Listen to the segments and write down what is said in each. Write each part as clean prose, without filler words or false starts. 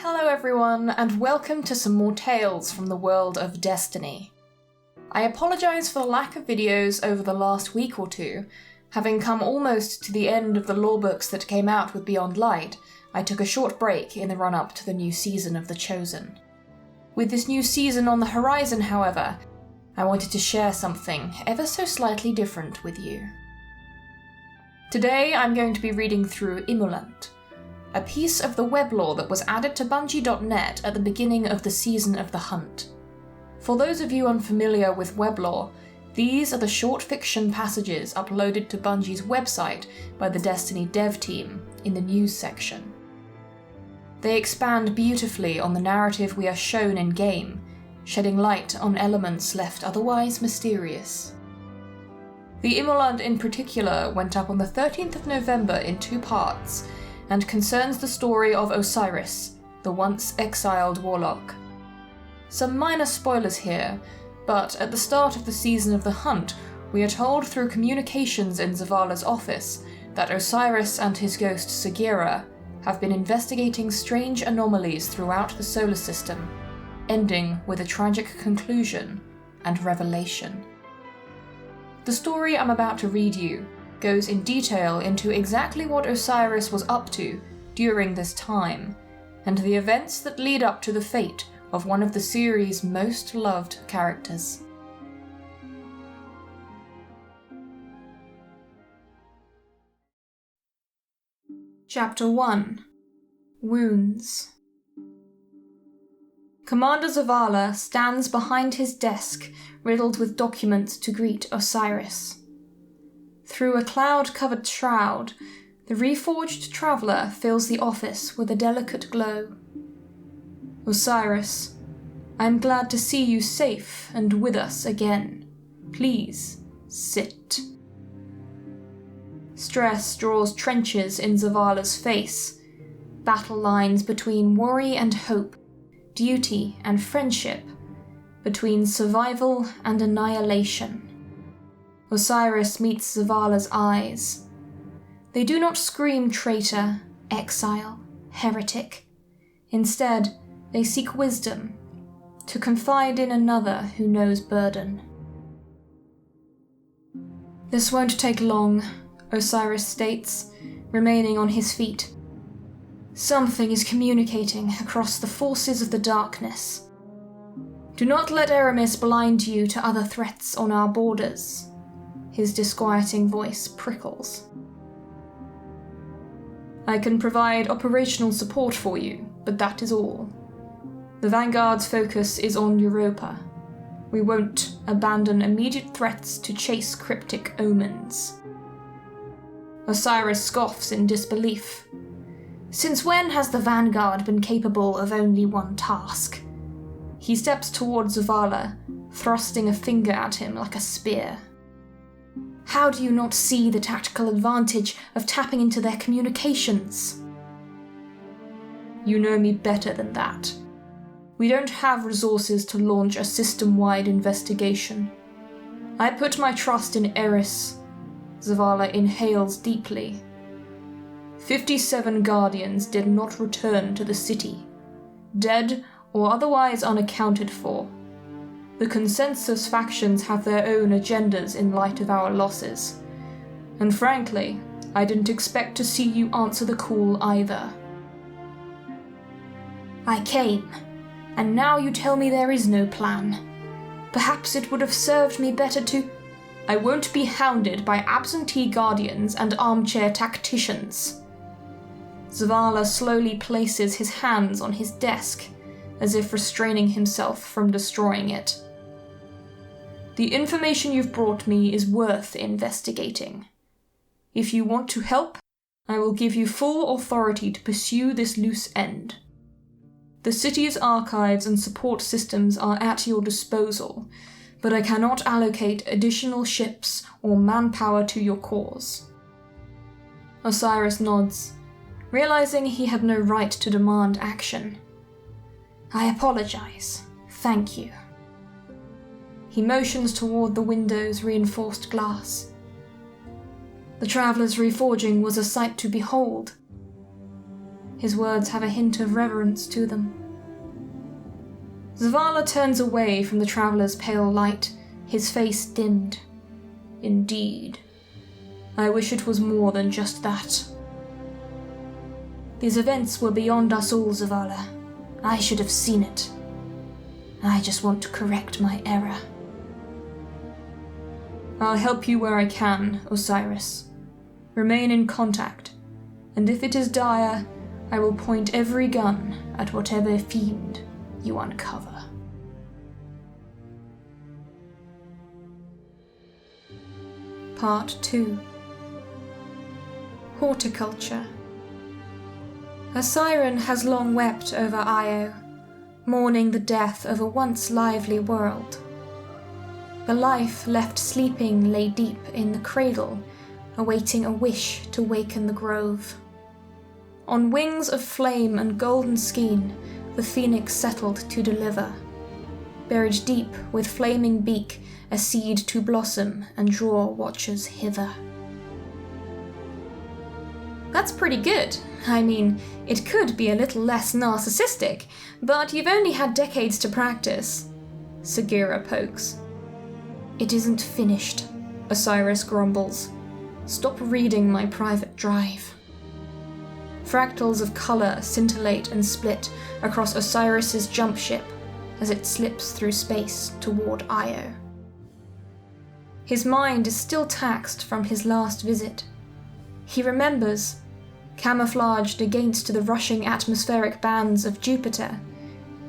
Hello everyone, and welcome to some more tales from the world of Destiny. I apologise for the lack of videos over the last week or two. Having come almost to the end of the lore books that came out with Beyond Light, I took a short break in the run-up to the new season of The Chosen. With this new season on the horizon, however, I wanted to share something ever so slightly different with you. Today I'm going to be reading through Immolant, a piece of the Weblore that was added to Bungie.net at the beginning of the season of the Hunt. For those of you unfamiliar with Weblore, these are the short fiction passages uploaded to Bungie's website by the Destiny dev team in the news section. They expand beautifully on the narrative we are shown in-game, shedding light on elements left otherwise mysterious. The Immolant in particular went up on the 13th of November in 2 parts, and concerns the story of Osiris, the once exiled warlock. Some minor spoilers here, but at the start of the season of the Hunt, we are told through communications in Zavala's office that Osiris and his ghost Sagira have been investigating strange anomalies throughout the solar system, ending with a tragic conclusion and revelation. The story I'm about to read you goes in detail into exactly what Osiris was up to during this time, and the events that lead up to the fate of one of the series' most loved characters. Chapter 1. Wounds. Commander Zavala stands behind his desk, riddled with documents to greet Osiris. Through a cloud-covered shroud, the reforged traveller fills the office with a delicate glow. Osiris, I am glad to see you safe and with us again. Please, sit. Stress draws trenches in Zavala's face, battle lines between worry and hope, duty and friendship, between survival and annihilation. Osiris meets Zavala's eyes. They do not scream traitor, exile, heretic. Instead, they seek wisdom, to confide in another who knows burden. This won't take long, Osiris states, remaining on his feet. Something is communicating across the forces of the darkness. Do not let Aramis blind you to other threats on our borders. His disquieting voice prickles. I can provide operational support for you, but that is all. The Vanguard's focus is on Europa. We won't abandon immediate threats to chase cryptic omens. Osiris scoffs in disbelief. Since when has the Vanguard been capable of only one task? He steps towards Zavala, thrusting a finger at him like a spear. How do you not see the tactical advantage of tapping into their communications? You know me better than that. We don't have resources to launch a system-wide investigation. I put my trust in Eris. Zavala inhales deeply. 57 Guardians did not return to the city, dead or otherwise unaccounted for. The consensus factions have their own agendas in light of our losses. And frankly, I didn't expect to see you answer the call either. I came, and now you tell me there is no plan. Perhaps it would have served me better to... I won't be hounded by absentee guardians and armchair tacticians. Zavala slowly places his hands on his desk, as if restraining himself from destroying it. The information you've brought me is worth investigating. If you want to help, I will give you full authority to pursue this loose end. The city's archives and support systems are at your disposal, but I cannot allocate additional ships or manpower to your cause. Osiris nods, realizing he had no right to demand action. I apologize. Thank you. He motions toward the window's reinforced glass. The traveller's reforging was a sight to behold. His words have a hint of reverence to them. Zavala turns away from the traveler's pale light, his face dimmed. Indeed. I wish it was more than just that. These events were beyond us all, Zavala. I should have seen it. I just want to correct my error. I'll help you where I can, Osiris. Remain in contact, and if it is dire, I will point every gun at whatever fiend you uncover. Part 2. Horticulture. A siren has long wept over Io, mourning the death of a once lively world. The life left sleeping lay deep in the cradle, awaiting a wish to waken the grove. On wings of flame and golden skein, the phoenix settled to deliver, buried deep with flaming beak, a seed to blossom and draw watchers hither. That's pretty good. I mean, it could be a little less narcissistic, but you've only had decades to practice. Sagira pokes. It isn't finished, Osiris grumbles. Stop reading my private drive. Fractals of colour scintillate and split across Osiris's jump ship as it slips through space toward Io. His mind is still taxed from his last visit. He remembers, camouflaged against the rushing atmospheric bands of Jupiter,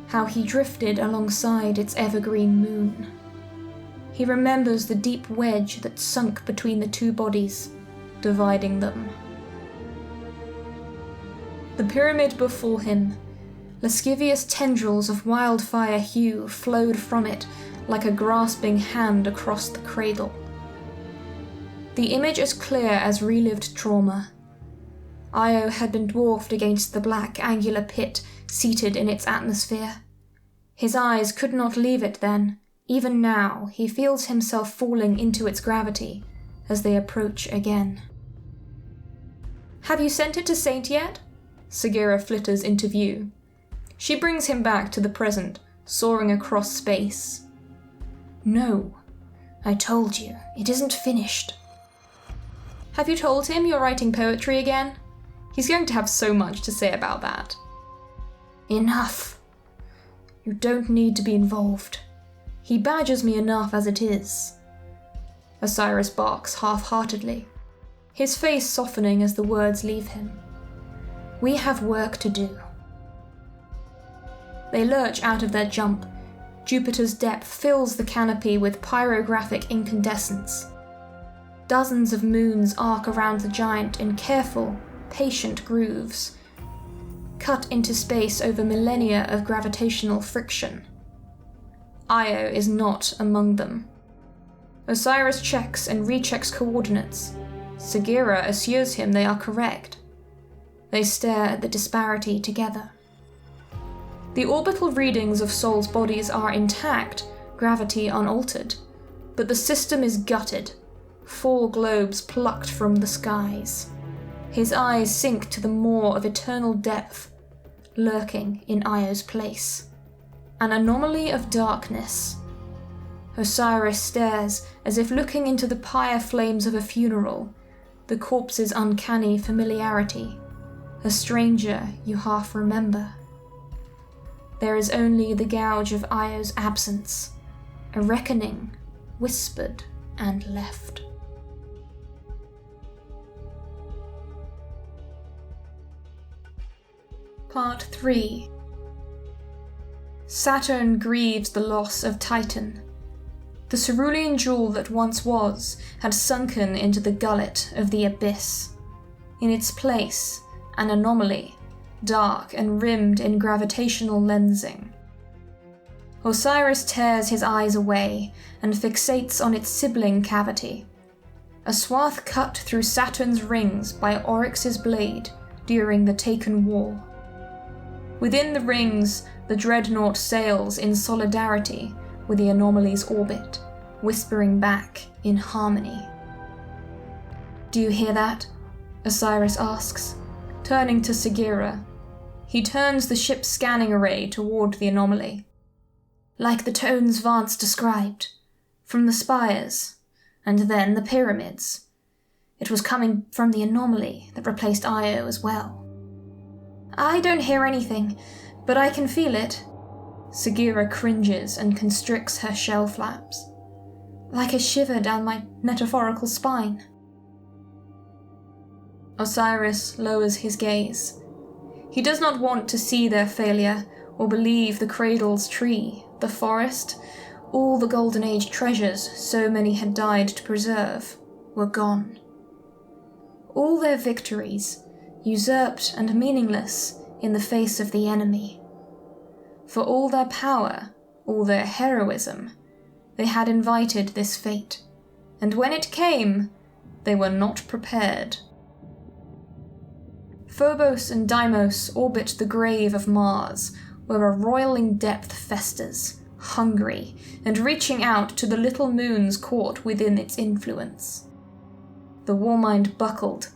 how he drifted alongside its evergreen moon. He remembers the deep wedge that sunk between the two bodies, dividing them. The pyramid before him, lascivious tendrils of wildfire hue flowed from it like a grasping hand across the cradle. The image as clear as relived trauma. Io had been dwarfed against the black angular pit seated in its atmosphere. His eyes could not leave it then. Even now, he feels himself falling into its gravity as they approach again. Have you sent it to Saint yet? Sagira flitters into view. She brings him back to the present, soaring across space. No, I told you, it isn't finished. Have you told him you're writing poetry again? He's going to have so much to say about that. Enough. You don't need to be involved. He badgers me enough as it is. Osiris barks half-heartedly, his face softening as the words leave him. We have work to do. They lurch out of their jump. Jupiter's depth fills the canopy with pyrographic incandescence. Dozens of moons arc around the giant in careful, patient grooves, cut into space over millennia of gravitational friction. Io is not among them. Osiris checks and rechecks coordinates. Sagira assures him they are correct. They stare at the disparity together. The orbital readings of Sol's bodies are intact, gravity unaltered, but the system is gutted, 4 globes plucked from the skies. His eyes sink to the maw of eternal depth, lurking in Io's place. An anomaly of darkness. Osiris stares as if looking into the pyre flames of a funeral, the corpse's uncanny familiarity, a stranger you half remember. There is only the gouge of Io's absence, a reckoning whispered and left. Part 3. Saturn grieves the loss of Titan. The cerulean jewel that once was had sunken into the gullet of the abyss. In its place, an anomaly, dark and rimmed in gravitational lensing. Osiris tears his eyes away and fixates on its sibling cavity, a swath cut through Saturn's rings by Oryx's blade during the Taken War. Within the rings, the dreadnought sails in solidarity with the anomaly's orbit, whispering back in harmony. Do you hear that? Osiris asks, turning to Sagira, He turns the ship's scanning array toward the anomaly. Like the tones Vance described, from the spires, and then the pyramids. It was coming from the anomaly that replaced Io as well. I don't hear anything, but I can feel it. Sagira cringes and constricts her shell flaps, like a shiver down my metaphorical spine. Osiris lowers his gaze. He does not want to see their failure or believe the cradle's tree, the forest, all the Golden Age treasures so many had died to preserve, were gone. All their victories, usurped and meaningless in the face of the enemy. For all their power, all their heroism, they had invited this fate, and when it came, they were not prepared. Phobos and Deimos orbit the grave of Mars, where a roiling depth festers, hungry, and reaching out to the little moons caught within its influence. The Warmind buckled,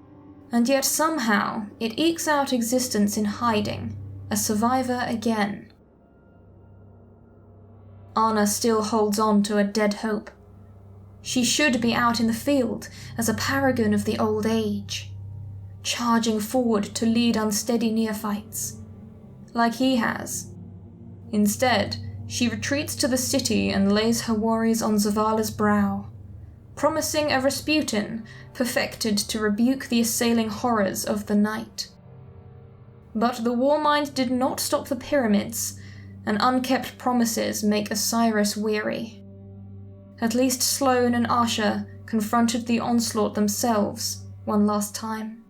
and yet somehow it ekes out existence in hiding, a survivor again. Anna still holds on to a dead hope. She should be out in the field as a paragon of the old age, charging forward to lead unsteady neophytes, like he has. Instead, she retreats to the city and lays her worries on Zavala's brow, promising a Rasputin perfected to rebuke the assailing horrors of the night. But the Warmind did not stop the pyramids, and unkept promises make Osiris weary. At least Sloane and Asha confronted the onslaught themselves one last time.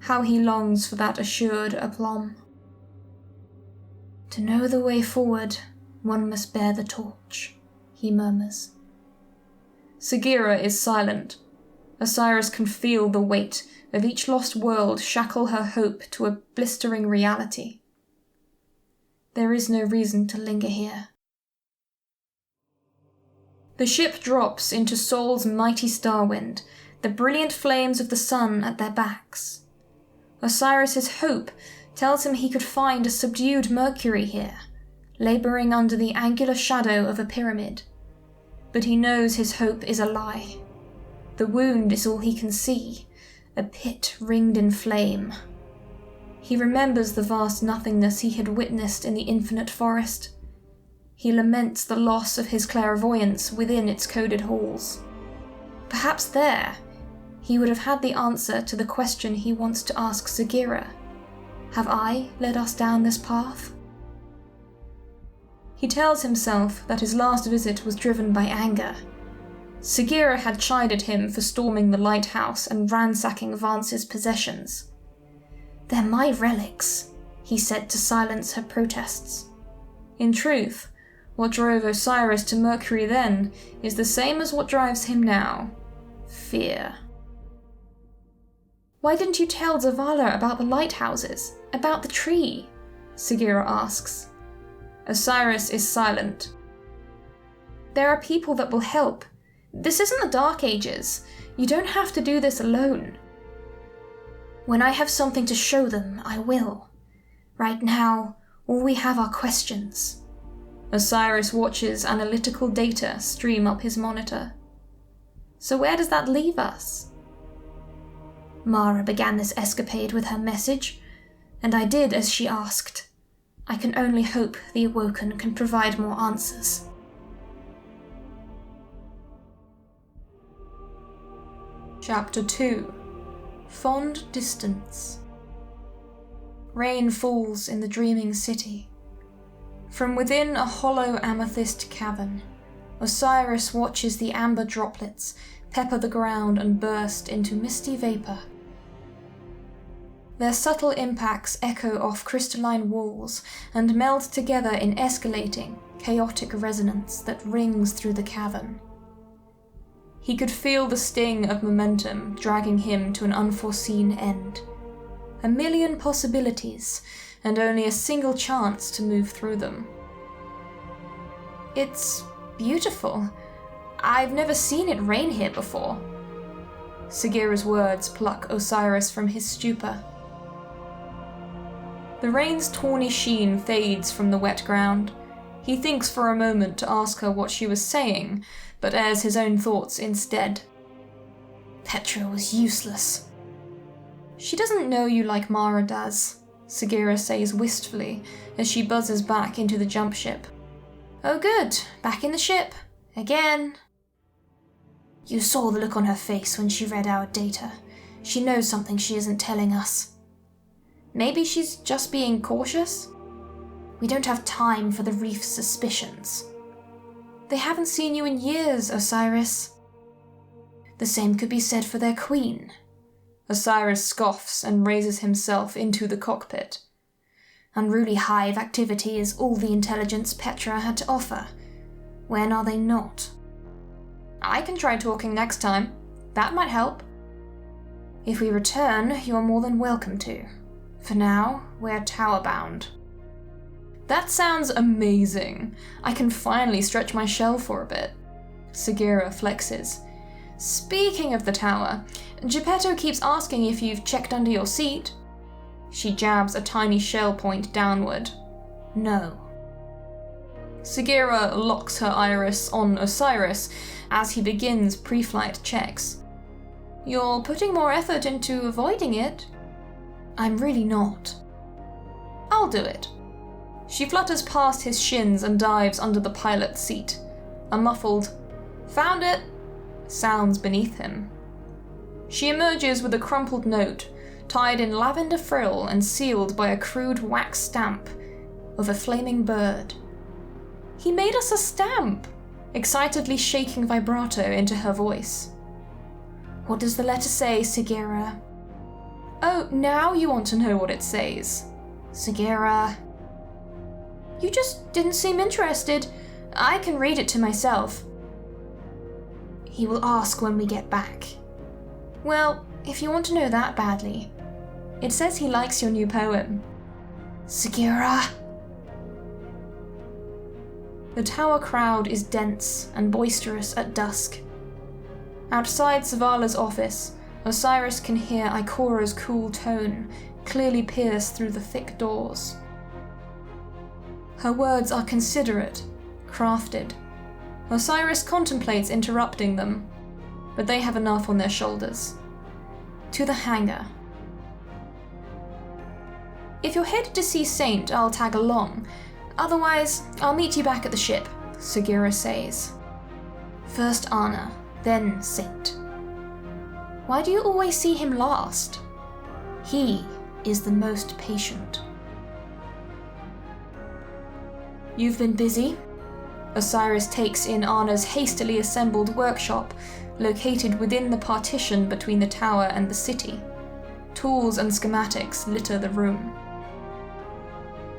How he longs for that assured aplomb. To know the way forward, one must bear the torch, he murmurs. Sagira is silent. Osiris can feel the weight of each lost world shackle her hope to a blistering reality. There is no reason to linger here. The ship drops into Sol's mighty starwind, the brilliant flames of the sun at their backs. Osiris's hope tells him he could find a subdued Mercury here, labouring under the angular shadow of a pyramid. But he knows his hope is a lie. The wound is all he can see, a pit ringed in flame. He remembers the vast nothingness he had witnessed in the infinite forest. He laments the loss of his clairvoyance within its coded halls. Perhaps there, he would have had the answer to the question he wants to ask Sagira. Have I led us down this path? He tells himself that his last visit was driven by anger. Sagira had chided him for storming the lighthouse and ransacking Vance's possessions. They're my relics, he said to silence her protests. In truth, what drove Osiris to Mercury then is the same as what drives him now. Fear. Why didn't you tell Zavala about the lighthouses? About the tree? Sagira asks. Osiris is silent. There are people that will help. This isn't the Dark Ages. You don't have to do this alone. When I have something to show them, I will. Right now, all we have are questions. Osiris watches analytical data stream up his monitor. So where does that leave us? Mara began this escapade with her message, and I did as she asked. I can only hope the Awoken can provide more answers. Chapter 2. Fond Distance. Rain falls in the dreaming city. From within a hollow amethyst cavern, Osiris watches the amber droplets pepper the ground and burst into misty vapor. Their subtle impacts echo off crystalline walls and meld together in escalating, chaotic resonance that rings through the cavern. He could feel the sting of momentum dragging him to an unforeseen end. A million possibilities, and only a single chance to move through them. It's beautiful. I've never seen it rain here before. Sagira's words pluck Osiris from his stupor. The rain's tawny sheen fades from the wet ground. He thinks for a moment to ask her what she was saying, but airs his own thoughts instead. Petra was useless. She doesn't know you like Mara does, Sagira says wistfully as she buzzes back into the jump ship. Oh good, back in the ship. Again. You saw the look on her face when she read our data. She knows something she isn't telling us. Maybe she's just being cautious? We don't have time for the reef's suspicions. They haven't seen you in years, Osiris. The same could be said for their queen. Osiris scoffs and raises himself into the cockpit. Unruly hive activity is all the intelligence Petra had to offer. When are they not? I can try talking next time. That might help. If we return, you're more than welcome to. For now, we're tower-bound. That sounds amazing. I can finally stretch my shell for a bit. Sagira flexes. Speaking of the tower, Geppetto keeps asking if you've checked under your seat. She jabs a tiny shell point downward. No. Sagira locks her iris on Osiris as he begins pre-flight checks. You're putting more effort into avoiding it. I'm really not. I'll do it. She flutters past his shins and dives under the pilot's seat. A muffled, "Found it," sounds beneath him. She emerges with a crumpled note, tied in lavender frill and sealed by a crude wax stamp of a flaming bird. He made us a stamp, excitedly shaking vibrato into her voice. What does the letter say, Sagira? Oh, now you want to know what it says. Sagira. You just didn't seem interested. I can read it to myself. He will ask when we get back. Well, if you want to know that badly, it says he likes your new poem. Sagira. The tower crowd is dense and boisterous at dusk. Outside Zavala's office, Osiris can hear Ikora's cool tone clearly pierce through the thick doors. Her words are considerate, crafted. Osiris contemplates interrupting them, but they have enough on their shoulders. To the hangar. If you're headed to see Saint, I'll tag along. Otherwise, I'll meet you back at the ship, Sagira says. First Anna, then Saint. Why do you always see him last? He is the most patient. You've been busy? Osiris takes in Anna's hastily assembled workshop, located within the partition between the tower and the city. Tools and schematics litter the room.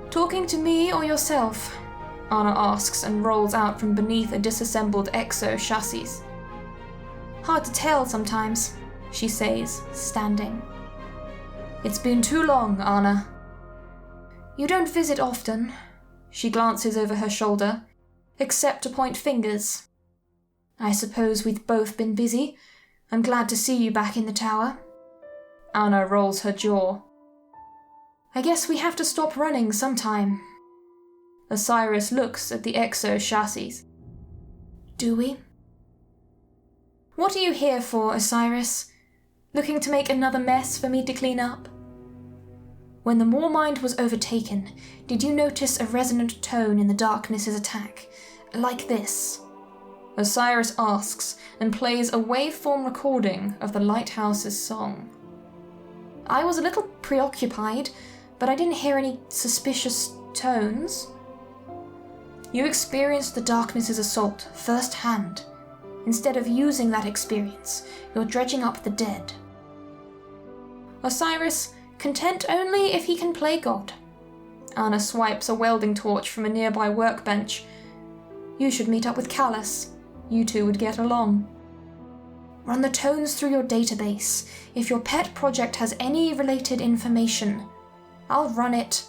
Talking to me or yourself? Anna asks and rolls out from beneath a disassembled exo chassis. Hard to tell sometimes, she says, standing. It's been too long, Anna. You don't visit often. She glances over her shoulder, except to point fingers. I suppose we've both been busy. I'm glad to see you back in the tower. Anna rolls her jaw. I guess we have to stop running sometime. Osiris looks at the exo chassis. Do we? What are you here for, Osiris? Looking to make another mess for me to clean up? When the Moormind was overtaken, did you notice a resonant tone in the darkness's attack? Like this? Osiris asks and plays a waveform recording of the lighthouse's song. I was a little preoccupied, but I didn't hear any suspicious tones. You experienced the darkness's assault firsthand. Instead of using that experience, you're dredging up the dead. Osiris, content only if he can play God. Anna swipes a welding torch from a nearby workbench. You should meet up with Callus. You two would get along. Run the tones through your database. If your pet project has any related information, I'll run it.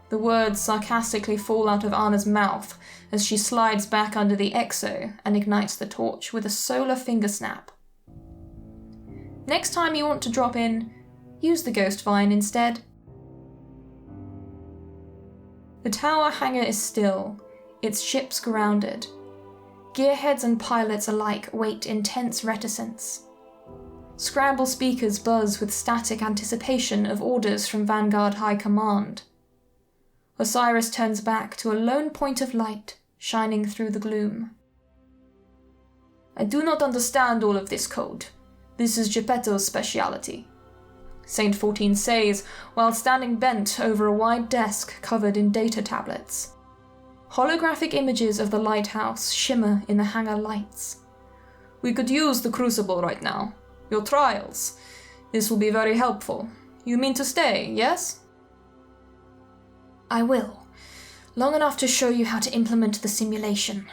The words sarcastically fall out of Anna's mouth as she slides back under the exo and ignites the torch with a solar finger snap. Next time you want to drop in, use the ghost vine instead. The tower hangar is still, its ships grounded. Gearheads and pilots alike wait in tense reticence. Scramble speakers buzz with static anticipation of orders from Vanguard High Command. Osiris turns back to a lone point of light shining through the gloom. I do not understand all of this code. This is Geppetto's speciality, Saint 14 says while standing bent over a wide desk covered in data tablets. Holographic images of the lighthouse shimmer in the hangar lights. We could use the crucible right now. Your trials. This will be very helpful. You mean to stay, yes? I will. Long enough to show you how to implement the simulation.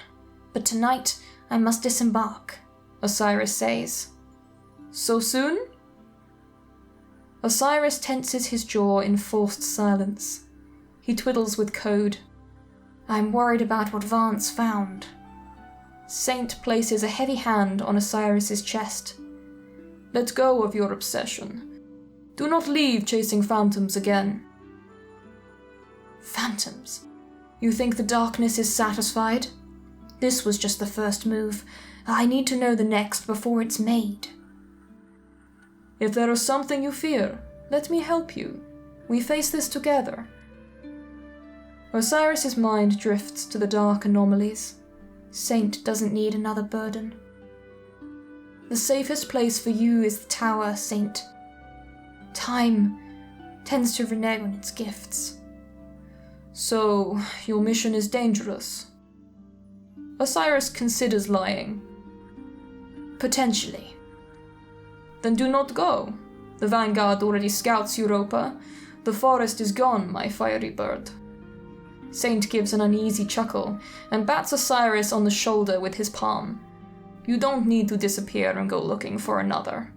But tonight, I must disembark, Osiris says. So soon? Osiris tenses his jaw in forced silence. He twiddles with code. I'm worried about what Vance found. Saint places a heavy hand on Osiris's chest. Let go of your obsession. Do not leave chasing phantoms again. Phantoms? You think the darkness is satisfied? This was just the first move. I need to know the next before it's made. If there is something you fear, let me help you. We face this together. Osiris's mind drifts to the dark anomalies. Saint doesn't need another burden. The safest place for you is the tower, Saint. Time tends to renege on its gifts. So, your mission is dangerous. Osiris considers lying. Potentially. Then do not go. The Vanguard already scouts Europa. The forest is gone, my fiery bird. Saint gives an uneasy chuckle and bats Osiris on the shoulder with his palm. You don't need to disappear and go looking for another.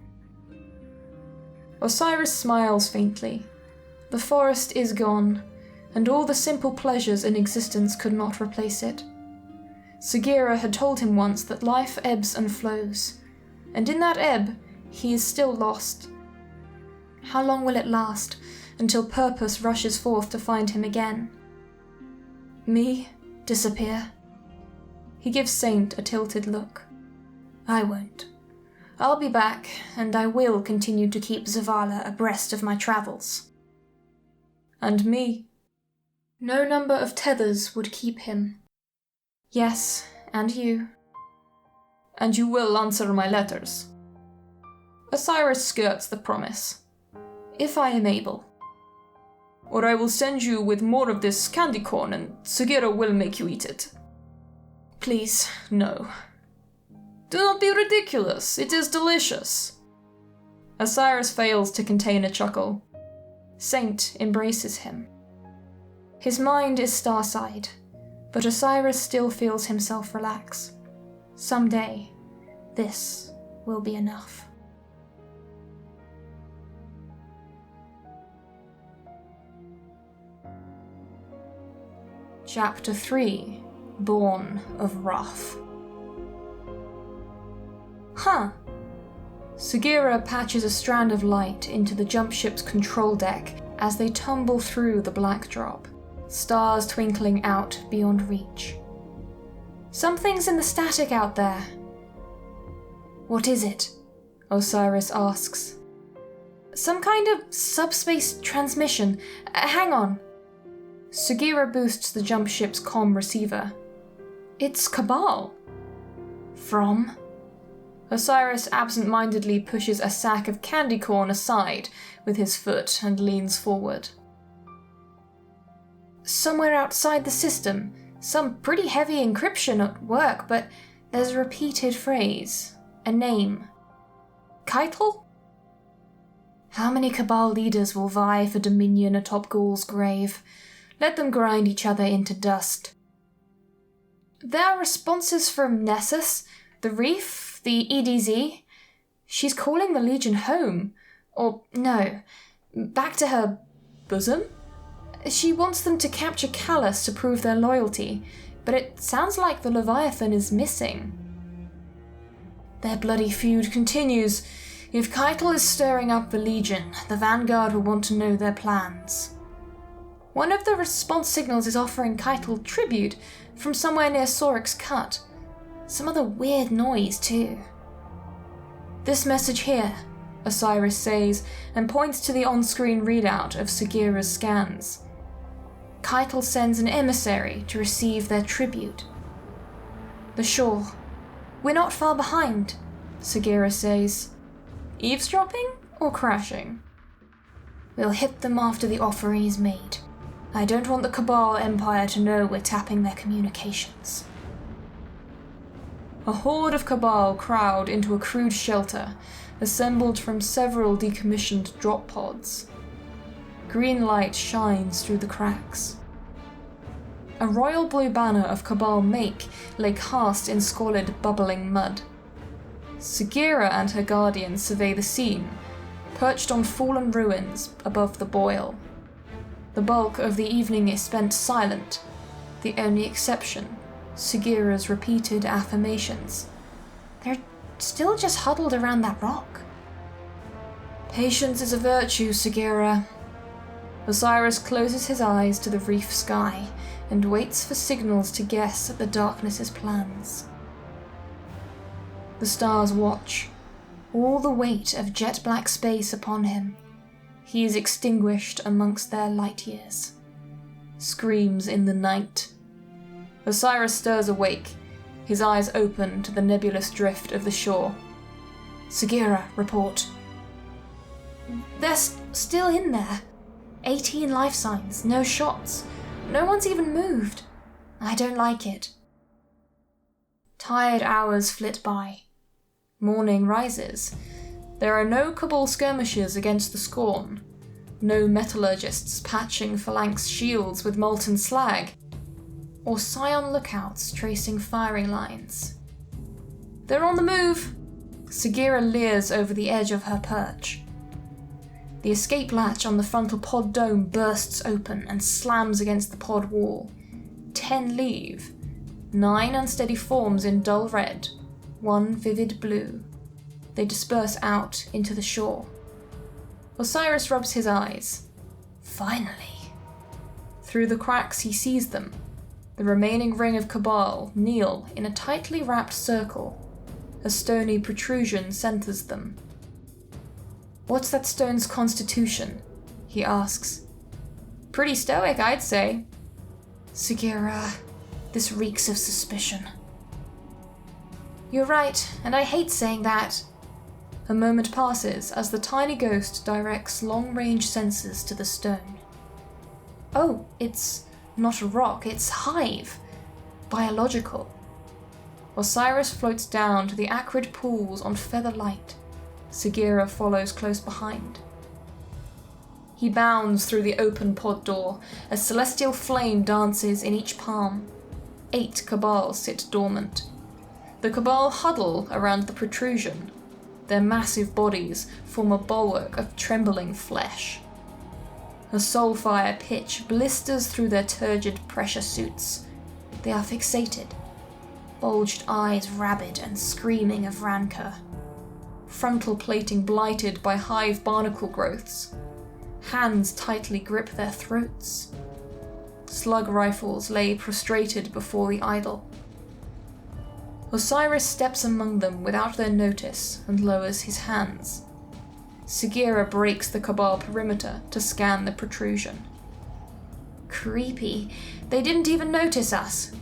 Osiris smiles faintly. The forest is gone, and all the simple pleasures in existence could not replace it. Sagira had told him once that life ebbs and flows, and in that ebb, he is still lost. How long will it last until purpose rushes forth to find him again? Me? Disappear? He gives Saint a tilted look. I won't. I'll be back, and I will continue to keep Zavala abreast of my travels. And me? No number of tethers would keep him. Yes, and you. And you will answer my letters. Osiris skirts the promise. If I am able. Or I will send you with more of this candy corn and Sagira will make you eat it. Please, no. Do not be ridiculous, it is delicious. Osiris fails to contain a chuckle. Saint embraces him. His mind is star-eyed, but Osiris still feels himself relax. Someday, this will be enough. Chapter 3, Born of Wrath. Huh. Sagira patches a strand of light into the jump ship's control deck as they tumble through the black drop, stars twinkling out beyond reach. Something's in the static out there. What is it? Osiris asks. Some kind of subspace transmission. Hang on. Sagira boosts the jump ship's comm receiver. It's Cabal. From? Osiris absent-mindedly pushes a sack of candy corn aside with his foot and leans forward. Somewhere outside the system, some pretty heavy encryption at work, but there's a repeated phrase, a name. Keitel? How many Cabal leaders will vie for dominion atop Ghaul's grave? Let them grind each other into dust. There are responses from Nessus, the Reef, the EDZ. She's calling the Legion home. Or, no, back to her bosom? She wants them to capture Callus to prove their loyalty, but it sounds like the Leviathan is missing. Their bloody feud continues. If Keitel is stirring up the Legion, the Vanguard will want to know their plans. One of the response signals is offering Keitel tribute from somewhere near Sorik's Cut. Some other weird noise, too. This message here, Osiris says, and points to the on-screen readout of Sagira's scans. Keitel sends an emissary to receive their tribute. The shore. We're not far behind, Sagira says. Eavesdropping or crashing? We'll hit them after the offering is made. I don't want the Cabal Empire to know we're tapping their communications. A horde of Cabal crowd into a crude shelter, assembled from several decommissioned drop pods. Green light shines through the cracks. A royal blue banner of Cabal make lay cast in squalid, bubbling mud. Sagira and her guardians survey the scene, perched on fallen ruins above the boil. The bulk of the evening is spent silent, the only exception, Sagira's repeated affirmations. They're still just huddled around that rock. Patience is a virtue, Sagira. Osiris closes his eyes to the reef sky and waits for signals to guess at the darkness's plans. The stars watch, all the weight of jet-black space upon him. He is extinguished amongst their light years. Screams in the night. Osiris stirs awake, his eyes open to the nebulous drift of the shore. Sagira, report. They're still in there. 18 life signs, no shots. No one's even moved. I don't like it. Tired hours flit by. Morning rises. There are no Cabal skirmishes against the Scorn. No metallurgists patching phalanx shields with molten slag. Or Scion lookouts tracing firing lines. They're on the move! Sagira leers over the edge of her perch. The escape latch on the frontal pod dome bursts open and slams against the pod wall. 10 leave. 9 unsteady forms in dull red. 1 vivid blue. They disperse out into the shore. Osiris rubs his eyes. Finally. Through the cracks he sees them. The remaining ring of Cabal kneel in a tightly wrapped circle. A stony protrusion centers them. What's that stone's constitution? He asks. Pretty stoic, I'd say. Sagira, this reeks of suspicion. You're right, and I hate saying that. A moment passes as the tiny ghost directs long-range sensors to the stone. Oh, it's not a rock, it's Hive. Biological. Osiris floats down to the acrid pools on feather light. Sagira follows close behind. He bounds through the open pod door as celestial flame dances in each palm. 8 Cabal sit dormant. The Cabal huddle around the protrusion. Their massive bodies form a bulwark of trembling flesh. A soulfire pitch blisters through their turgid pressure suits. They are fixated, bulged eyes rabid and screaming of rancor. Frontal plating blighted by hive barnacle growths. Hands tightly grip their throats. Slug rifles lay prostrated before the idol. Osiris steps among them without their notice and lowers his hands. Sagira breaks the Cabal perimeter to scan the protrusion. Creepy. They didn't even notice us.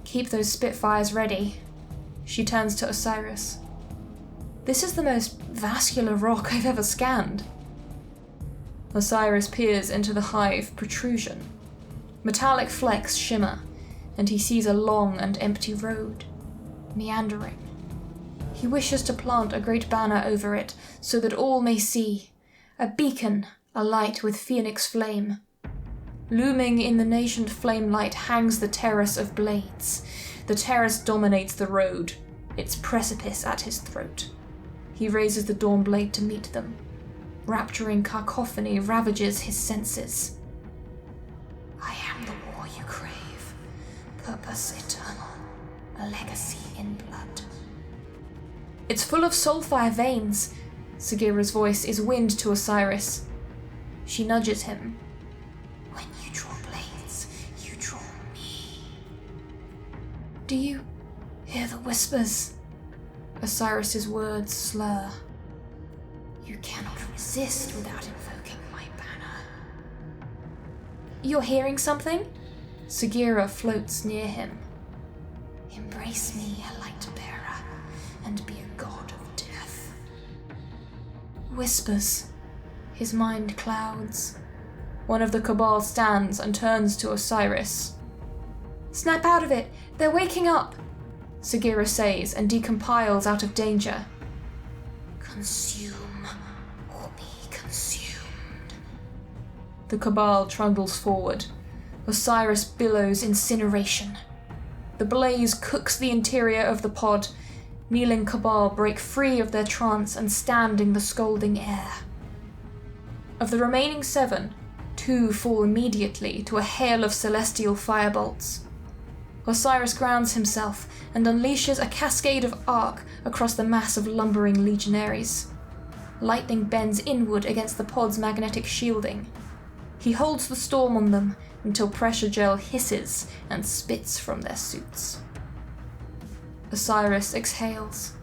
Keep those Spitfires ready. She turns to Osiris. This is the most vascular rock I've ever scanned. Osiris peers into the hive protrusion. Metallic flecks shimmer, and he sees a long and empty road, meandering. He wishes to plant a great banner over it so that all may see, a beacon alight with phoenix flame. Looming in the nascent flame light hangs the terrace of blades. The terrace dominates the road, its precipice at his throat. He raises the dawn blade to meet them. Rapturing cacophony ravages his senses. I am the war you crave, purpose eternal, a legacy in blood. It's full of soulfire veins. Sagira's voice is wind to Osiris. She nudges him. When you draw Do you hear the whispers? Osiris's words slur. You cannot resist without invoking my banner. You're hearing something? Sagira floats near him. Embrace me, a light bearer, and be a god of death. Whispers. His mind clouds. One of the Cabal stands and turns to Osiris. Snap out of it! They're waking up! Sagira says and decompiles out of danger. Consume or be consumed. The Cabal trundles forward. Osiris billows incineration. The blaze cooks the interior of the pod. Kneeling Cabal break free of their trance and stand in the scalding air. Of the remaining 7, 2 fall immediately to a hail of celestial firebolts. Osiris grounds himself and unleashes a cascade of arc across the mass of lumbering legionaries. Lightning bends inward against the pod's magnetic shielding. He holds the storm on them until pressure gel hisses and spits from their suits. Osiris exhales.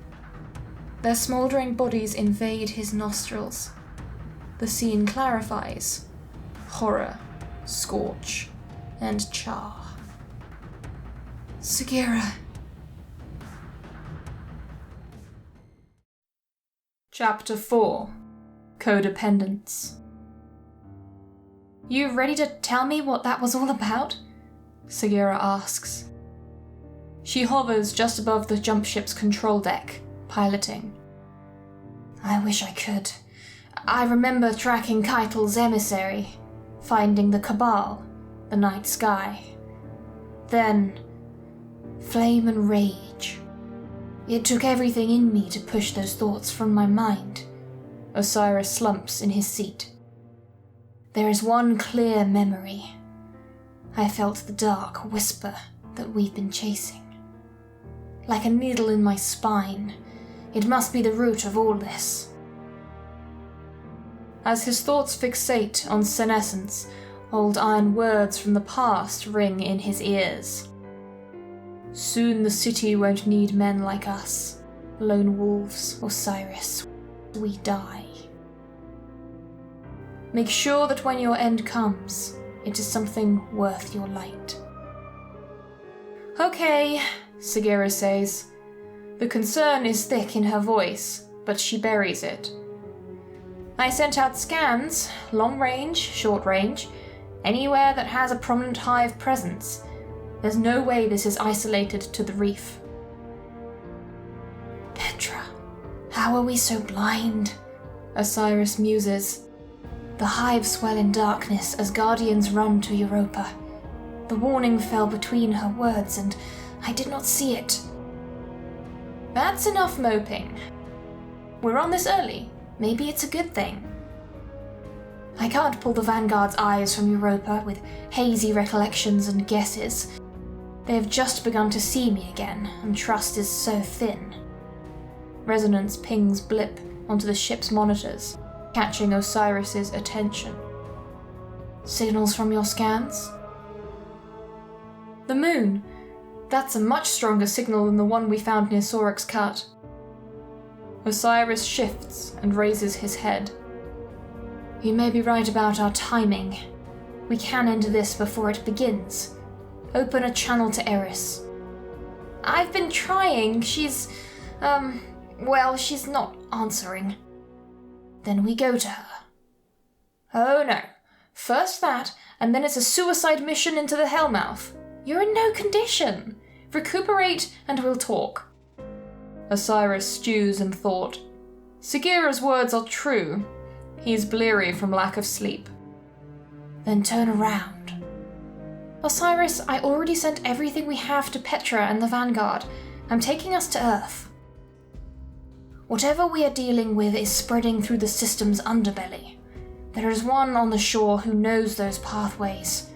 Their smouldering bodies invade his nostrils. The scene clarifies. Horror, scorch, and char. Sagira. Chapter 4. Codepenents. You ready to tell me what that was all about? Sagira asks. She hovers just above the jump ship's control deck, piloting. I wish I could. I remember tracking Keitel's emissary, finding the Cabal, the night sky. Then, flame and rage. It took everything in me to push those thoughts from my mind. Osiris slumps in his seat. There is one clear memory. I felt the dark whisper that we've been chasing. Like a needle in my spine. It must be the root of all this. As his thoughts fixate on senescence, old iron words from the past ring in his ears. Soon the city won't need men like us, lone wolves, Osiris. We die. Make sure that when your end comes, it is something worth your light. Okay, Sagira says. The concern is thick in her voice, but she buries it. I sent out scans, long range, short range, anywhere that has a prominent hive presence. There's no way this is isolated to the reef. Petra, how are we so blind? Osiris muses. The hives swell in darkness as guardians run to Europa. The warning fell between her words and I did not see it. That's enough moping. We're on this early. Maybe it's a good thing. I can't pull the Vanguard's eyes from Europa with hazy recollections and guesses. They have just begun to see me again, and trust is so thin. Resonance pings blip onto the ship's monitors, catching Osiris's attention. Signals from your scans? The moon. That's a much stronger signal than the one we found near Sorik's Cut. Osiris shifts and raises his head. You may be right about our timing. We can end this before it begins. Open a channel to Eris. I've been trying. She's not answering. Then we go to her. Oh no. First that, and then it's a suicide mission into the Hellmouth. You're in no condition. Recuperate and we'll talk. Osiris stews in thought. Sagira's words are true. He is bleary from lack of sleep. Then turn around. Osiris, I already sent everything we have to Petra and the Vanguard. I'm taking us to Earth. Whatever we are dealing with is spreading through the system's underbelly. There is one on the shore who knows those pathways.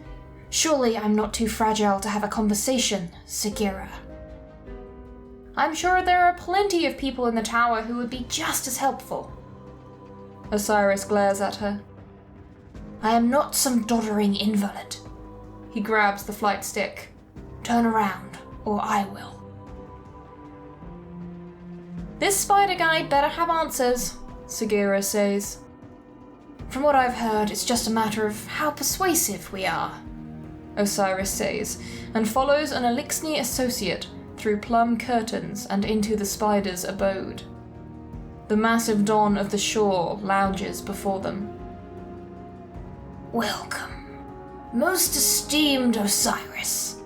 Surely I'm not too fragile to have a conversation, Sagira. I'm sure there are plenty of people in the tower who would be just as helpful. Osiris glares at her. I am not some doddering invalid. He grabs the flight stick. Turn around. or I will. This spider guy better have answers, Xivu says. From what I've heard, it's just a matter of how persuasive we are, Osiris says, and follows an Elixni associate through plum curtains and into the spider's abode. The massive don of the shore lounges before them. Welcome, most esteemed Osiris.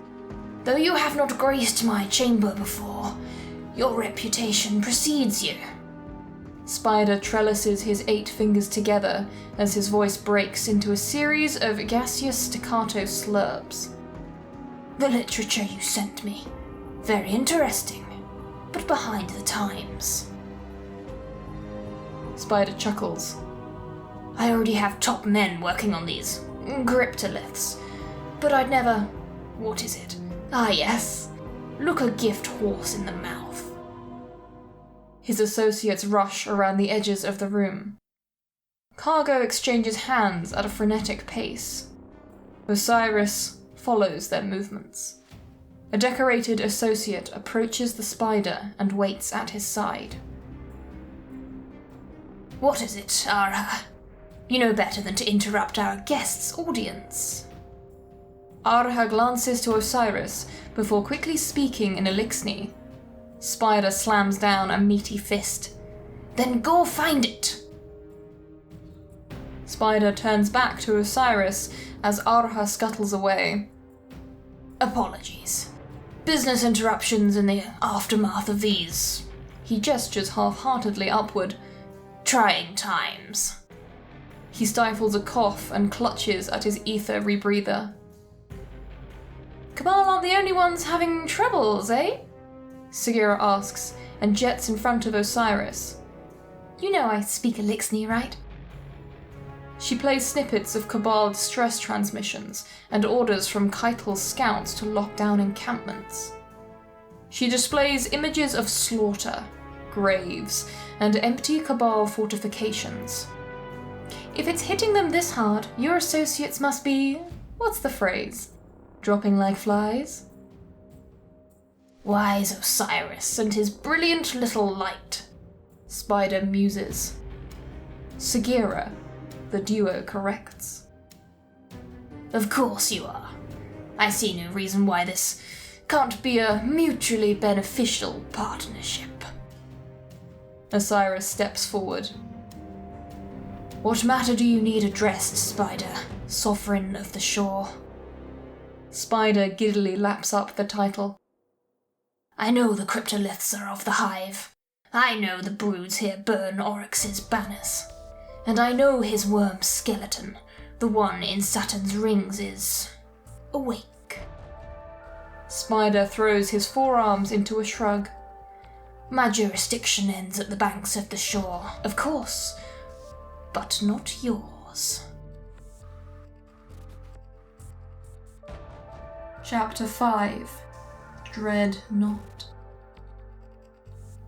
Though you have not graced my chamber before, your reputation precedes you. Spider trellises his 8 fingers together as his voice breaks into a series of gaseous staccato slurps. The literature you sent me, very interesting, but behind the times. Spider chuckles. I already have top men working on these cryptoliths, but I'd never... What is it? Ah yes, look a gift horse in the mouth. His associates rush around the edges of the room. Cargo exchanges hands at a frenetic pace. Osiris follows their movements. A decorated associate approaches the spider and waits at his side. What is it, Arath? You know better than to interrupt our guest's audience. Arath glances to Osiris before quickly speaking in Elixni. Spider slams down a meaty fist. Then go find it! Spider turns back to Osiris as Arath scuttles away. Apologies. Business interruptions in the aftermath of these... He gestures half-heartedly upward. Trying times. He stifles a cough and clutches at his ether rebreather. Cabal aren't the only ones having troubles, eh? Xivu asks, and jets in front of Osiris. You know I speak Elixni, right? She plays snippets of Cabal distress transmissions and orders from Keitel's scouts to lock down encampments. She displays images of slaughter, graves, and empty Cabal fortifications. If it's hitting them this hard, your associates must be... what's the phrase? Dropping like flies? Wise Osiris and his brilliant little light, Spider muses. Xivu, the duo corrects. Of course you are. I see no reason why this can't be a mutually beneficial partnership. Osiris steps forward. What matter do you need addressed, Spider, sovereign of the shore? Spider giddily laps up the title. I know the cryptoliths are of the Hive. I know the broods here burn Oryx's banners. And I know his worm skeleton, the one in Saturn's rings, is... awake. Spider throws his forearms into a shrug. My jurisdiction ends at the banks of the shore, of course, but not yours. Chapter 5. Dreadnought.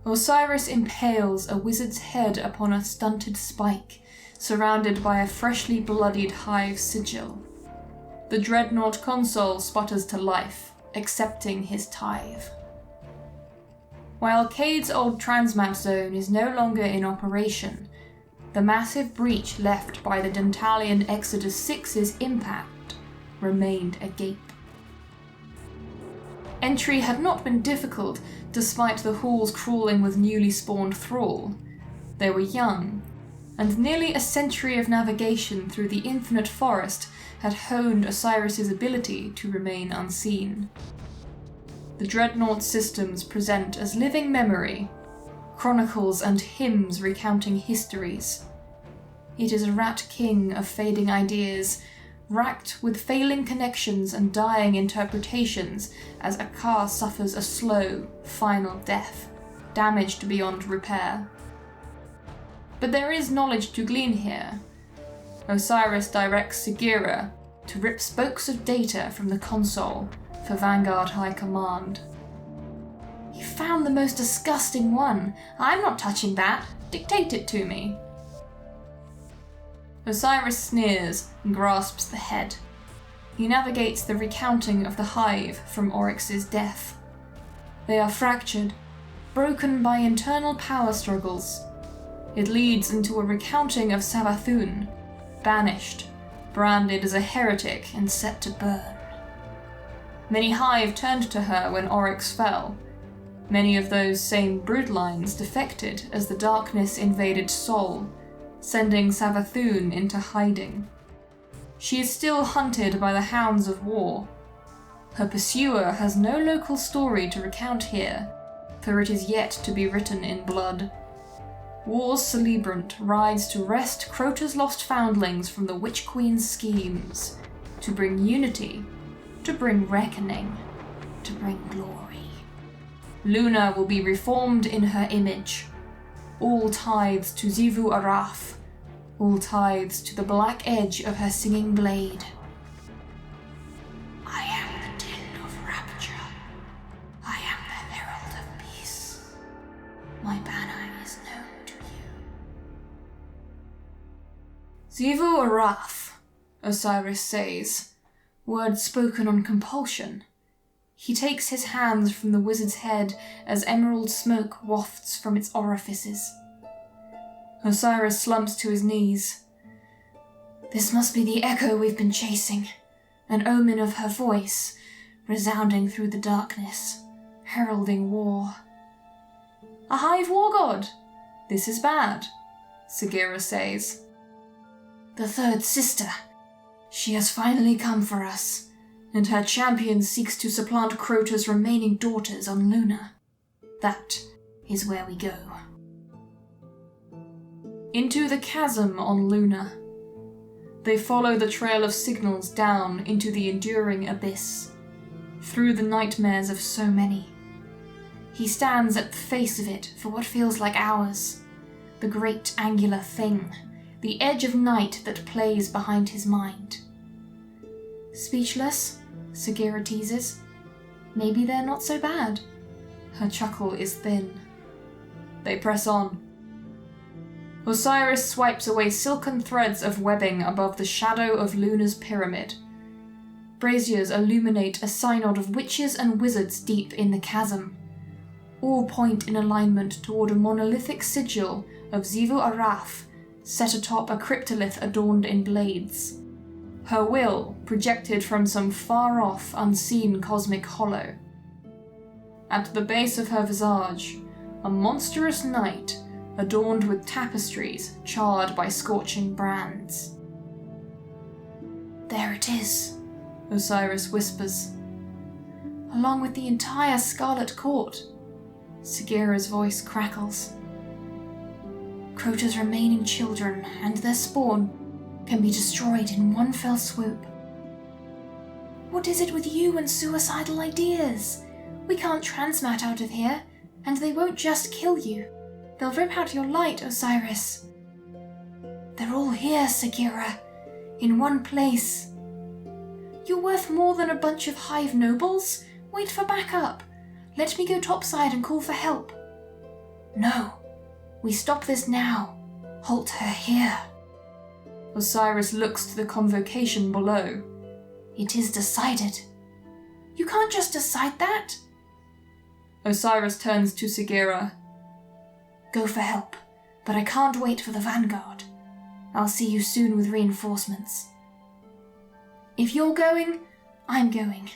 Osiris impales a wizard's head upon a stunted spike, surrounded by a freshly bloodied Hive sigil. The Dreadnought console sputters to life, accepting his tithe. While Cade's old transmat zone is no longer in operation, the massive breach left by the Dentalian Exodus 6's impact remained agape. Entry had not been difficult, despite the halls crawling with newly spawned thrall. They were young, and nearly a century of navigation through the infinite forest had honed Osiris's ability to remain unseen. The Dreadnought systems present as living memory, chronicles and hymns recounting histories. It is a rat king of fading ideas, racked with failing connections and dying interpretations as Akar suffers a slow, final death, damaged beyond repair. But there is knowledge to glean here. Osiris directs Xivu to rip spokes of data from the console for Vanguard High Command. You found the most disgusting one. I'm not touching that. Dictate it to me. Osiris sneers and grasps the head. He navigates the recounting of the Hive from Oryx's death. They are fractured, broken by internal power struggles. It leads into a recounting of Savathun, banished, branded as a heretic and set to burn. Many Hive turned to her when Oryx fell. Many of those same broodlines defected as the darkness invaded Sol, sending Savathun into hiding. She is still hunted by the hounds of war. Her pursuer has no local story to recount here, for it is yet to be written in blood. War's celebrant rides to wrest Crota's lost foundlings from the Witch Queen's schemes, to bring unity, to bring reckoning, to bring glory. Luna will be reformed in her image. All tithes to Xivu Arath, all tithes to the black edge of her singing blade. I am the din of rapture. I am the herald of peace. My banner is known to you. Xivu Arath, Osiris says, words spoken on compulsion. He takes his hands from the wizard's head as emerald smoke wafts from its orifices. Osiris slumps to his knees. This must be the echo we've been chasing, an omen of her voice, resounding through the darkness, heralding war. A Hive war god! This is bad, Sagira says. The third sister. She has finally come for us, and her champion seeks to supplant Crota's remaining daughters on Luna. That is where we go. Into the chasm on Luna. They follow the trail of signals down into the enduring abyss, through the nightmares of so many. He stands at the face of it for what feels like hours, the great angular thing, the edge of night that plays behind his mind. Speechless, Sagira teases. Maybe they're not so bad. Her chuckle is thin. They press on. Osiris swipes away silken threads of webbing above the shadow of Luna's pyramid. Braziers illuminate a synod of witches and wizards deep in the chasm. All point in alignment toward a monolithic sigil of Xivu Arath set atop a cryptolith adorned in blades. Her will projected from some far-off, unseen cosmic hollow. At the base of her visage, a monstrous knight adorned with tapestries charred by scorching brands. There it is, Osiris whispers. Along with the entire Scarlet Court, Sagira's voice crackles. Crota's remaining children and their spawn can be destroyed in one fell swoop. What is it with you and suicidal ideas? We can't transmat out of here, and they won't just kill you. They'll rip out your light, Osiris. They're all here, Sagira, in one place. You're worth more than a bunch of Hive nobles. Wait for backup. Let me go topside and call for help. No, we stop this now. Halt her here. Osiris looks to the convocation below. It is decided. You can't just decide that. Osiris turns to Sagira. Go for help, but I can't wait for the vanguard. I'll see you soon with reinforcements. If you're going, I'm going.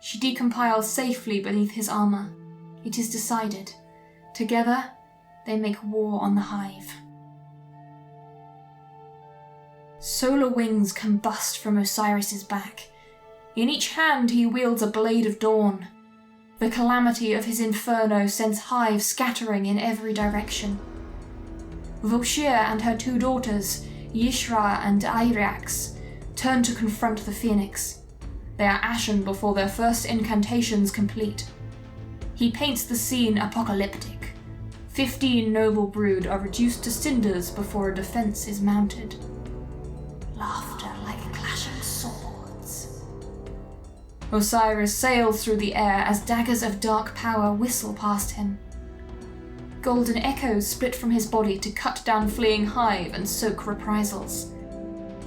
She decompiles safely beneath his armor. It is decided. Together, they make war on the Hive. Solar wings combust from Osiris's back. In each hand he wields a blade of dawn. The calamity of his inferno sends Hive scattering in every direction. Vokshir and her two daughters, Yishra and Airax, turn to confront the Phoenix. They are ashen before their first incantations complete. He paints the scene apocalyptic. 15 noble brood are reduced to cinders before a defense is mounted. Laughter like clashing swords. Osiris sails through the air as daggers of dark power whistle past him. Golden echoes split from his body to cut down fleeing Hive and soak reprisals.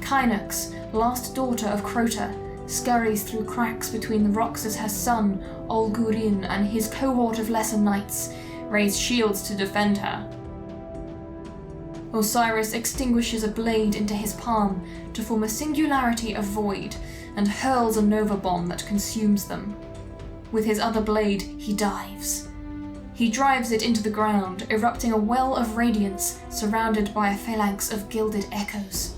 Kynux, last daughter of Crota, scurries through cracks between the rocks as her son, Ol-Gurin, and his cohort of lesser knights raise shields to defend her. Osiris extinguishes a blade into his palm to form a singularity of void and hurls a nova bomb that consumes them. With his other blade, he dives. He drives it into the ground, erupting a well of radiance surrounded by a phalanx of gilded echoes.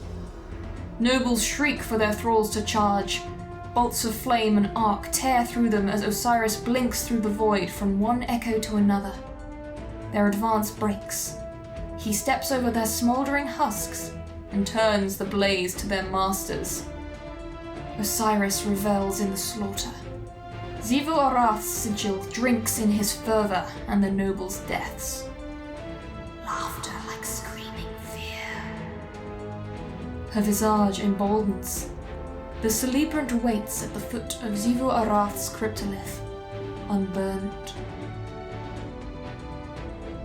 Nobles shriek for their thralls to charge. Bolts of flame and arc tear through them as Osiris blinks through the void from one echo to another. Their advance breaks. He steps over their smouldering husks and turns the blaze to their masters. Osiris revels in the slaughter. Xivu Arath's sigil drinks in his fervour and the nobles' deaths. Laughter like screaming fear. Her visage emboldens. The celebrant waits at the foot of Xivu Arath's cryptolith, unburnt.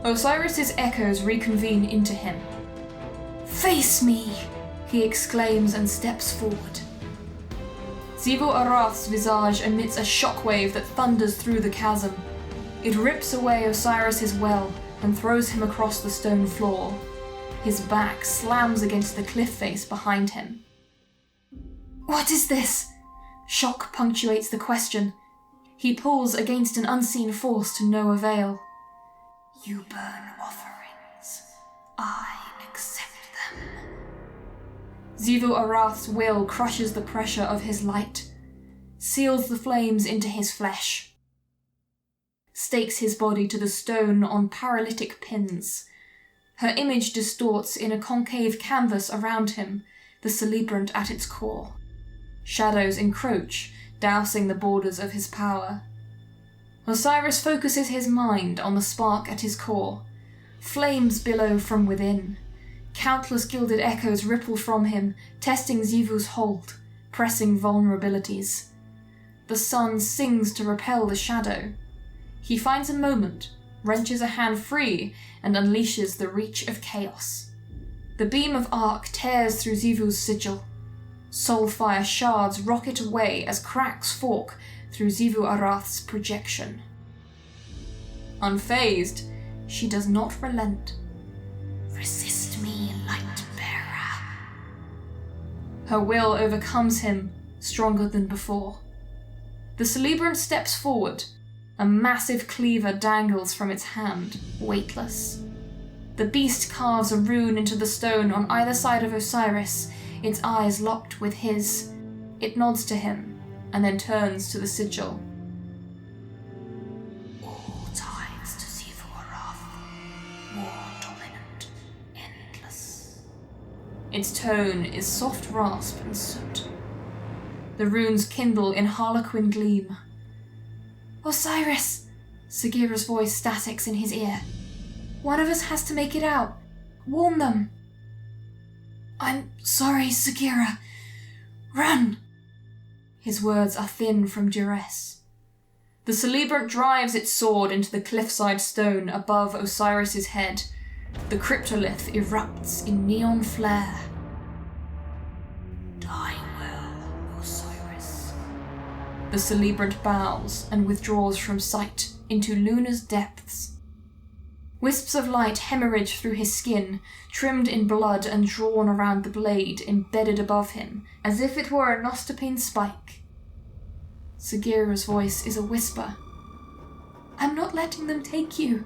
Osiris's echoes reconvene into him. "Face me!" he exclaims and steps forward. Xivu Arath's visage emits a shockwave that thunders through the chasm. It rips away Osiris's well and throws him across the stone floor. His back slams against the cliff face behind him. "What is this?" Shock punctuates the question. He pulls against an unseen force to no avail. "You burn offerings. I accept them." Xivu Arath's will crushes the pressure of his light, seals the flames into his flesh, stakes his body to the stone on paralytic pins. Her image distorts in a concave canvas around him, the celebrant at its core. Shadows encroach, dousing the borders of his power. Osiris focuses his mind on the spark at his core. Flames billow from within. Countless gilded echoes ripple from him, testing Xivu's hold, pressing vulnerabilities. The sun sings to repel the shadow. He finds a moment, wrenches a hand free, and unleashes the reach of chaos. The beam of arc tears through Xivu's sigil. Soulfire shards rocket away as cracks fork through Xivu Arath's projection. Unfazed, she does not relent. "Resist me, light bearer." Her will overcomes him, stronger than before. The celebrant steps forward. A massive cleaver dangles from its hand, weightless. The beast carves a rune into the stone on either side of Osiris, its eyes locked with his. It nods to him, and then turns to the sigil. "All ties to Xivu Arath, more dominant, endless." Its tone is soft rasp and soot. The runes kindle in harlequin gleam. "Osiris!" Sagira's voice statics in his ear. "One of us has to make it out. Warn them." "I'm sorry, Sagira. Run!" His words are thin from duress. The celebrant drives its sword into the cliffside stone above Osiris's head. The cryptolith erupts in neon flare. "Die well, Osiris." The celebrant bows and withdraws from sight into Luna's depths. Wisps of light hemorrhage through his skin, trimmed in blood and drawn around the blade embedded above him, as if it were a nostopine spike. Sagira's voice is a whisper. "I'm not letting them take you."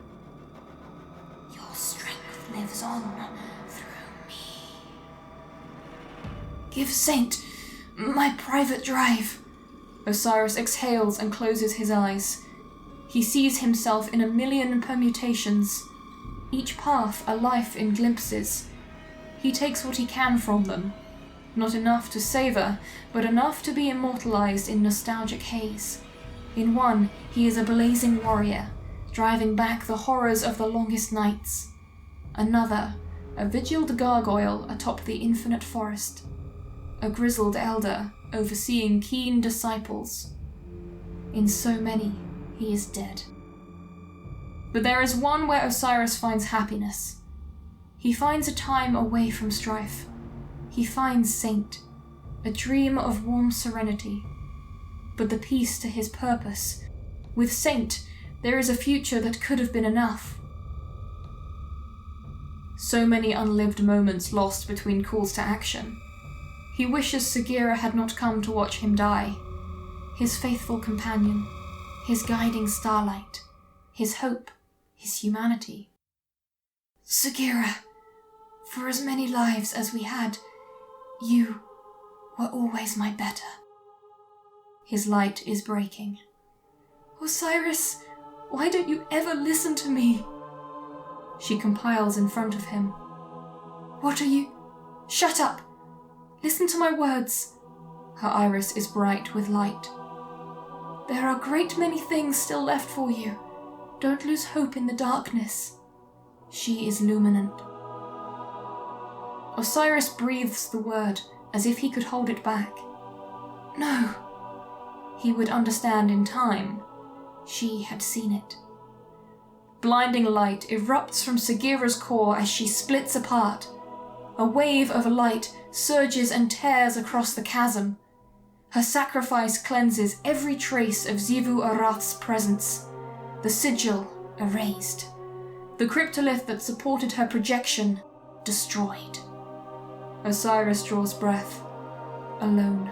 "Your strength lives on through me." "Give Saint my private drive." Osiris exhales and closes his eyes. He sees himself in a million permutations, each path a life in glimpses. He takes what he can from them, not enough to savour, but enough to be immortalized in nostalgic haze. In one, he is a blazing warrior, driving back the horrors of the longest nights. Another, a vigiled gargoyle atop the infinite forest. A grizzled elder, overseeing keen disciples. In so many, he is dead. But there is one where Osiris finds happiness. He finds a time away from strife. He finds Saint, a dream of warm serenity, but the piece to his purpose. With Saint, there is a future that could have been enough. So many unlived moments lost between calls to action. He wishes Sagira had not come to watch him die. His faithful companion, his guiding starlight, his hope, his humanity. Sagira, for as many lives as we had, you were always my better. His light is breaking. Osiris, why don't you ever listen to me? She compiles in front of him. What are you? Shut up! Listen to my words. Her iris is bright with light. There are a great many things still left for you. Don't lose hope in the darkness. She is luminant. Osiris breathes the word as if he could hold it back. No. He would understand in time. She had seen it. Blinding light erupts from Sagira's core as she splits apart. A wave of light surges and tears across the chasm. Her sacrifice cleanses every trace of Xivu Arath's presence. The sigil erased. The cryptolith that supported her projection destroyed. Osiris draws breath, alone.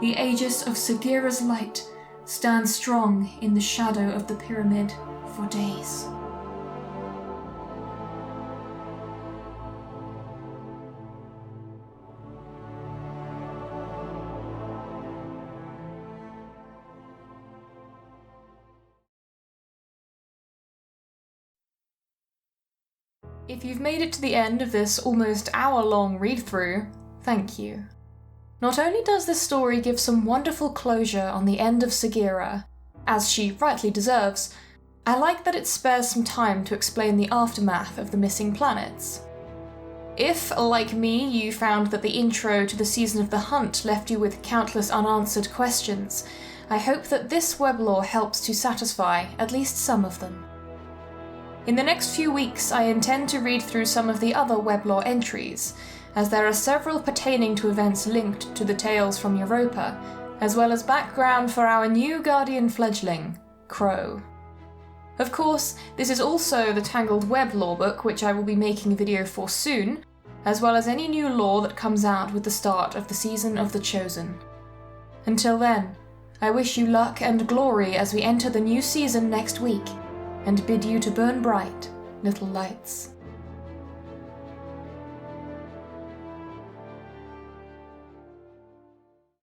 The Aegis of Sagira's light stands strong in the shadow of the pyramid for days. If you've made it to the end of this almost hour-long read-through, thank you. Not only does this story give some wonderful closure on the end of Sagira, as she rightly deserves, I like that it spares some time to explain the aftermath of the missing planets. If, like me, you found that the intro to the Season of the Hunt left you with countless unanswered questions, I hope that this weblore helps to satisfy at least some of them. In the next few weeks, I intend to read through some of the other weblore entries, as there are several pertaining to events linked to the tales from Europa, as well as background for our new guardian fledgling, Crow. Of course, this is also the Tangled Weblore book, which I will be making a video for soon, as well as any new lore that comes out with the start of the Season of the Chosen. Until then, I wish you luck and glory as we enter the new season next week, and bid you to burn bright, little lights.